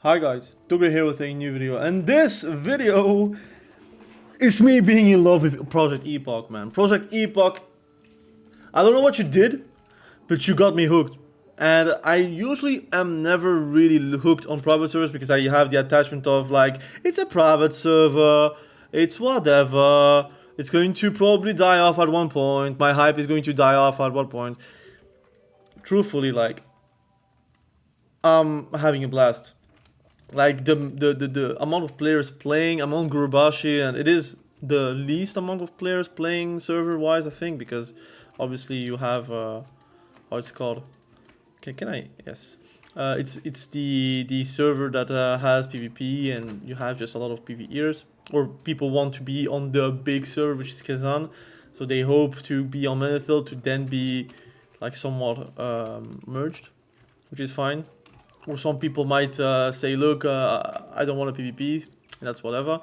Hi guys, Tugger here with a new video, and this video is me being in love with Project Epoch, man. Project Epoch, I don't know what you did, but you got me hooked. And I usually am never really hooked on private servers because I have the attachment of like, it's a private server, it's whatever, it's going to probably die off at one point, my hype is going to die off at one point. Truthfully, like, I'm having a blast. Like the amount of players playing among Gurubashi, and it is the least amount of players playing server wise, I think, because obviously you have how it's called. Can I? Yes. It's the server that has PvP, and you have just a lot of PvEers, or people want to be on the big server, which is Kazan, so they hope to be on Manithil to then be like somewhat merged, which is fine. Or some people might say, look, I don't want a PvP, that's whatever.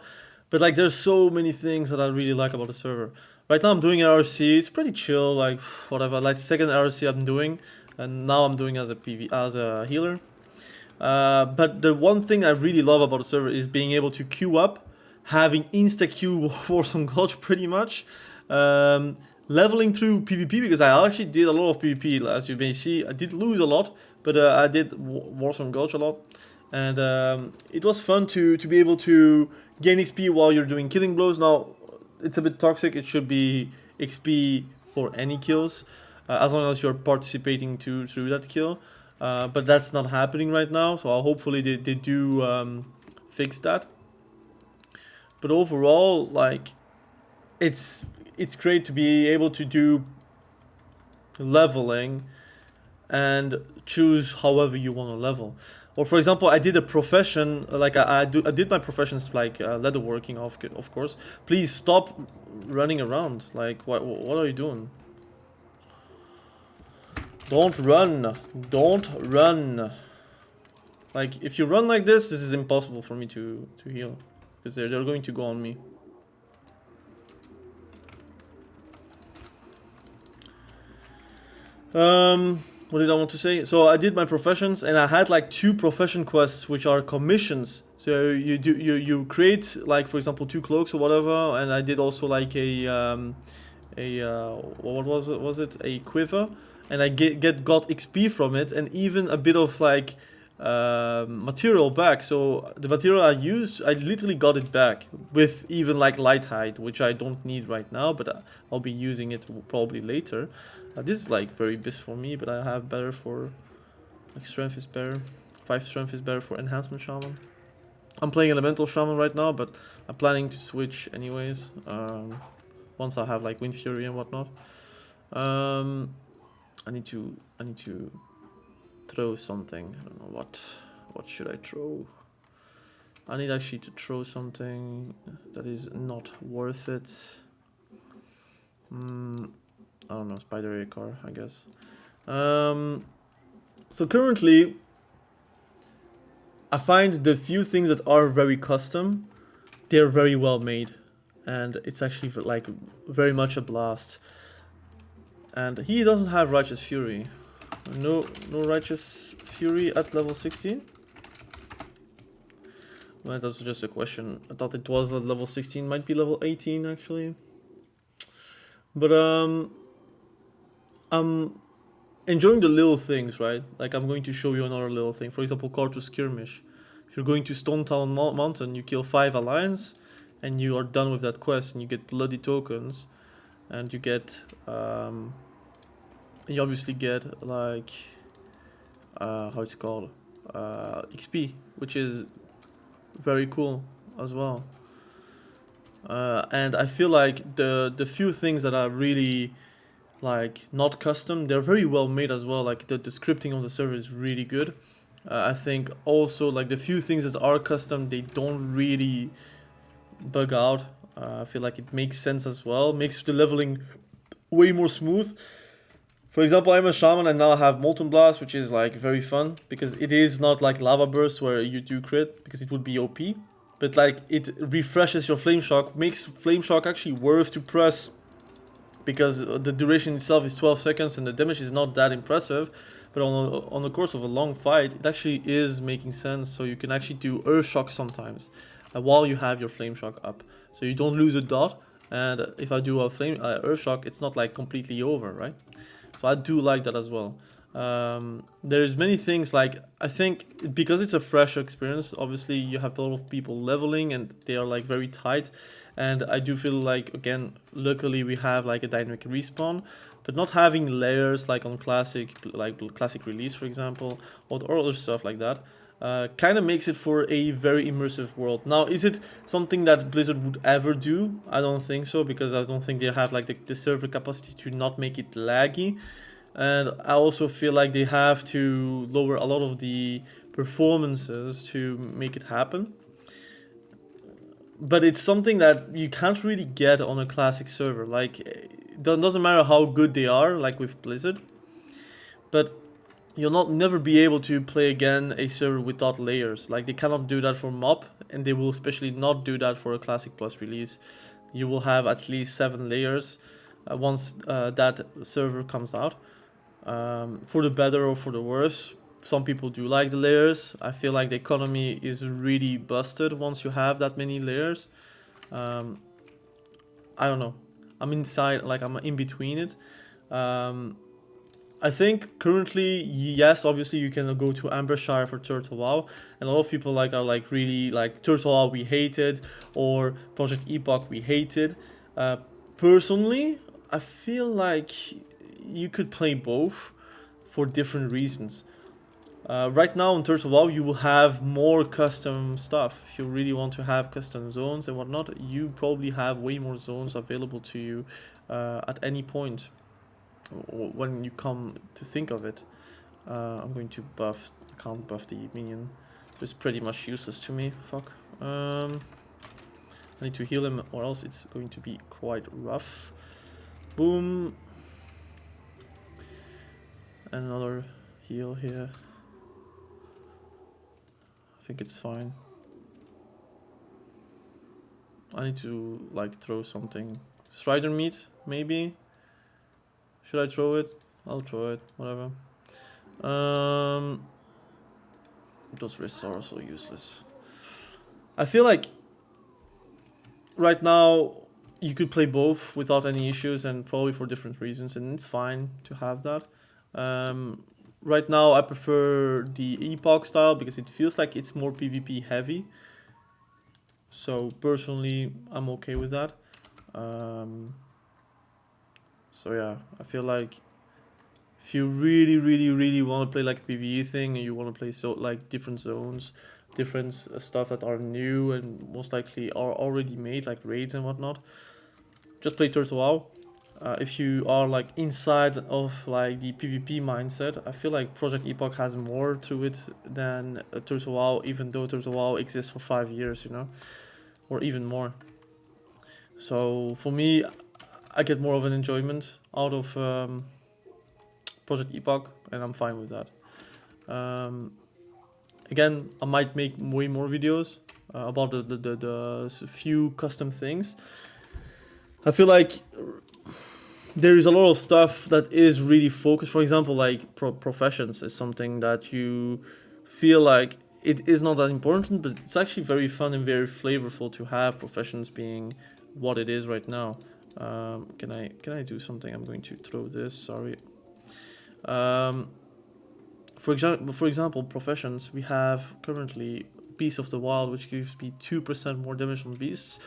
But like, there's so many things that I really like about the server. Right now I'm doing RC, it's pretty chill, like whatever. Like second RC I'm doing, and now I'm doing as a healer. But the one thing I really love about the server is being able to queue up, having insta queue Warzone Gulch pretty much. Leveling through PvP, because I actually did a lot of PvP, as you may see. I did lose a lot, but I did Warzone Gulch a lot. And it was fun to be able to gain XP while you're doing killing blows. Now, it's a bit toxic. It should be XP for any kills, as long as you're participating through that kill. But that's not happening right now, so hopefully they do fix that. But overall, like, it's great to be able to do leveling and choose however you want to level. Or for example, I did a profession, like I did my professions like leatherworking, of course. Please stop running around. Like, what are you doing? Don't run. Don't run. Like, if you run like this is impossible for me to heal, because they're going to go on me. What did I want to say? So I did my professions, and I had like 2 profession quests which are commissions. So you create, like, for example, 2 cloaks or whatever, and I did also like what was it, a quiver, and I got XP from it, and even a bit of like material back. So the material I used, I literally got it back with even like light hide, which I don't need right now, but I'll be using it probably later. This is like very best for me, but I have better for like strength is better. 5 strength is better for enhancement shaman. I'm playing elemental shaman right now, but I'm planning to switch anyways. Once I have like wind fury and whatnot. I need to throw something. I don't know what should I throw. I need actually to throw something that is not worth it. I don't know, spider acorn, I guess. So currently, I find the few things that are very custom, they're very well made, and it's actually like very much a blast. And he doesn't have Righteous Fury. No Righteous Fury at level 16. Well, that's just a question. I thought it was at level 16, might be level 18 actually. But I'm enjoying the little things, right? Like, I'm going to show you another little thing. For example, Call to Skirmish. If you're going to Stone Town Mountain, you kill 5 alliance, and you are done with that quest, and you get bloody tokens, and you get you obviously get like how it's called, XP, which is very cool as well. And I feel like the few things that are really like not custom, they're very well made as well. Like the scripting on the server is really good. I think also like the few things that are custom, they don't really bug out. I feel like it makes sense as well, makes the leveling way more smooth. For example, I'm a shaman and now I have Molten Blast, which is like very fun because it is not like Lava Burst where you do crit, because it would be OP. But like, it refreshes your Flame Shock, makes Flame Shock actually worth to press, because the duration itself is 12 seconds and the damage is not that impressive. but on the course of a long fight, it actually is making sense. So you can actually do earth shock sometimes while you have your flame shock up, so you don't lose a dot. And if I do a flame earth shock, it's not like completely over, right? So I do like that as well. There's many things, like I think because it's a fresh experience, obviously you have a lot of people leveling and they are like very tight, and I do feel like, again, luckily we have like a dynamic respawn, but not having layers like on classic, like classic release for example, or other stuff like that, kind of makes it for a very immersive world. Now, is it something that Blizzard would ever do? I don't think so, because I don't think they have like the server capacity to not make it laggy. And I also feel like they have to lower a lot of the performances to make it happen. But it's something that you can't really get on a classic server. Like, it doesn't matter how good they are, like with Blizzard, but you'll not never be able to play again a server without layers. Like, they cannot do that for MOP, and they will especially not do that for a Classic Plus release. You will have at least 7 layers once that server comes out. For the better or for the worse. Some people do like the layers. I feel like the economy is really busted once you have that many layers. I don't know. I'm inside, like I'm in between it. I think currently, yes, obviously you can go to Ambershire for Turtle WoW, and a lot of people like are like really like Turtle WoW we hated, or Project Epoch we hated. Personally, I feel like you could play both for different reasons. Right now in Turtle WoW you will have more custom stuff. If you really want to have custom zones and whatnot, you probably have way more zones available to you at any point when you come to think of it. I'm going to buff, I can't buff the minion, so it's pretty much useless to me. Fuck. I need to heal him or else it's going to be quite rough. Boom. Another heal here. I think it's fine. I need to like throw something. Strider meat, maybe? Should I throw it? I'll throw it, whatever. Those risks are also useless. I feel like right now you could play both without any issues, and probably for different reasons, and it's fine to have that. Right now I prefer the Epoch style because it feels like it's more PvP heavy. So personally, I'm okay with that. So yeah, I feel like if you really want to play like a PvE thing, and you want to play so like different zones, different stuff that are new and most likely are already made, like raids and whatnot, just play Turtle WoW. If you are like inside of like the PvP mindset, I feel like Project Epoch has more to it than Turtle WoW, even though Turtle WoW exists for 5 years, you know, or even more. So for me, I get more of an enjoyment out of Project Epoch, and I'm fine with that. Again, I might make way more videos about the few custom things. I feel like there is a lot of stuff that is really focused. For example, like professions is something that you feel like it is not that important, but it's actually very fun and very flavorful to have professions being what it is right now. Can I do something? I'm going to throw this. Sorry. For example, professions. We have currently Beast of the Wild, which gives me 2% more damage on beasts.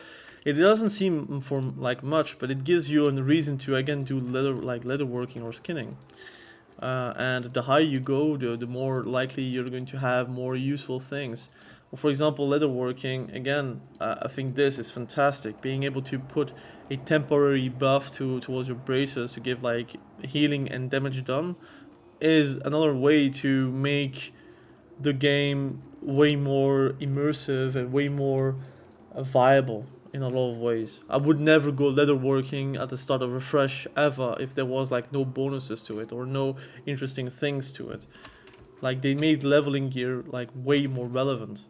It doesn't seem for like much, but it gives you a reason to again do leatherworking or skinning. And the higher you go, the more likely you're going to have more useful things. For example, leatherworking, again, I think this is fantastic. Being able to put a temporary buff towards your braces to give like healing and damage done is another way to make the game way more immersive and way more viable in a lot of ways. I would never go leatherworking at the start of Refresh ever if there was like no bonuses to it or no interesting things to it. Like, they made leveling gear like way more relevant.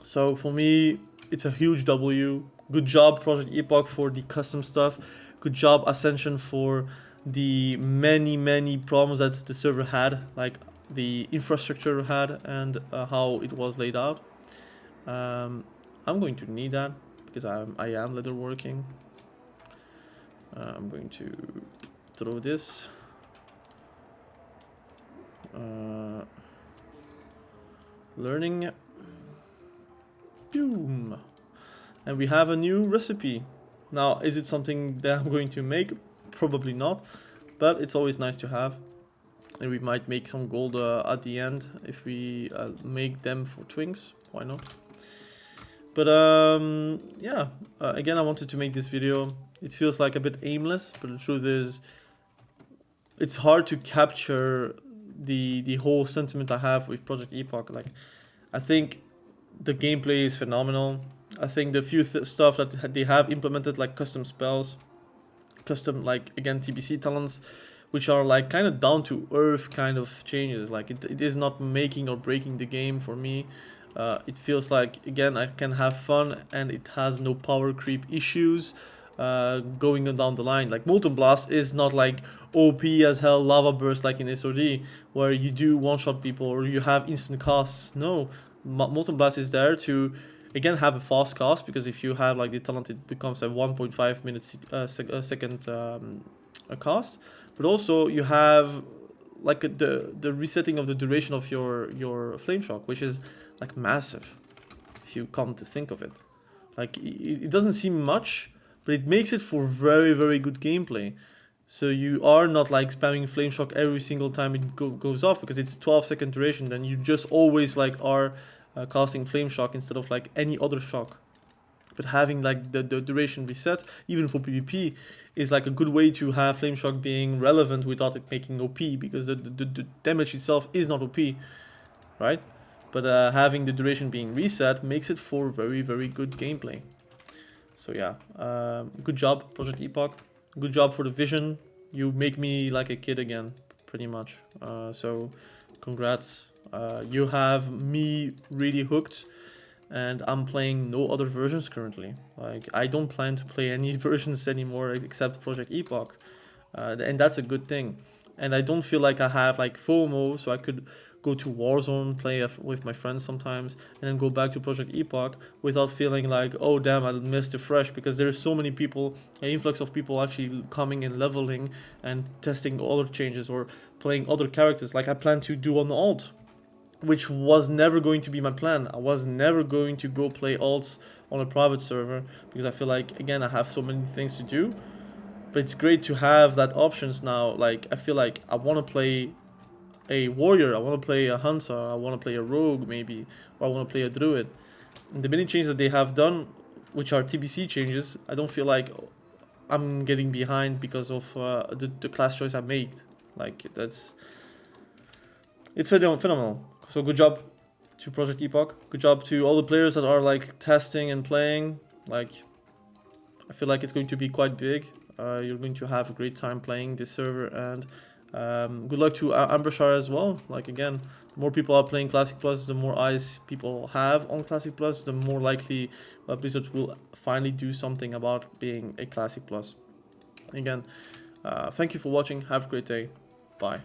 So for me, it's a huge W. Good job Project Epoch for the custom stuff. Good job Ascension for the many problems that the server had, like the infrastructure had, and how it was laid out. I'm going to need that because I am leatherworking. I'm going to throw this. Learning. Boom. And we have a new recipe. Now, is it something that I'm going to make? Probably not, but it's always nice to have. And we might make some gold at the end if we make them for twinks. Why not? But yeah, again, I wanted to make this video. It feels like a bit aimless, but the truth is, it's hard to capture the whole sentiment I have with Project Epoch. Like, I think the gameplay is phenomenal. I think the few stuff that they have implemented, like custom spells, custom, like, again, TBC talents, which are like kind of down to earth kind of changes. Like, it is not making or breaking the game for me. It feels like, again, I can have fun and it has no power creep issues going down the line. Like, Molten Blast is not like OP as hell lava burst like in SOD, where you do one-shot people or you have instant casts. No, Molten Blast is there to, again, have a fast cast, because if you have like the talent, it becomes a 1.5 minutes second cast. But also you have like the resetting of the duration of your flame shock, which is like massive if you come to think of it. Like, it doesn't seem much, but it makes it for very good gameplay. So you are not like spamming flame shock every single time it goes off, because it's 12-second duration. Then you just always like are casting flame shock instead of like any other shock. But having like the duration reset, even for PvP, is like a good way to have flame shock being relevant without it making OP, because the damage itself is not OP, right? But having the duration being reset makes it for very good gameplay. So yeah, good job, Project Epoch. Good job for the vision. You make me like a kid again, pretty much. So congrats. You have me really hooked, and I'm playing no other versions currently. Like, I don't plan to play any versions anymore except Project Epoch, and that's a good thing. And I don't feel like I have like FOMO, so I could go to Warzone, play with my friends sometimes, and then go back to Project Epoch without feeling like, oh damn, I missed the fresh, because there's so many people, an influx of people actually coming and leveling and testing other changes or playing other characters. Like, I plan to do an alt, which was never going to be my plan. I was never going to go play alts on a private server, because I feel like, again, I have so many things to do. But it's great to have that options now. Like, I feel like I want to play a warrior, I want to play a hunter, I want to play a rogue maybe, or I want to play a druid. And the many changes that they have done, which are TBC changes, I don't feel like I'm getting behind because of the class choice I made. Like, it's phenomenal. So good job to Project Epoch. Good job to all the players that are like testing and playing. Like, I feel like it's going to be quite big. You're going to have a great time playing this server, and good luck to Ambershire as well. Like, again, the more people are playing Classic Plus, the more eyes people have on Classic Plus, the more likely Blizzard will finally do something about being a Classic Plus. Again, thank you for watching. Have a great day. Bye.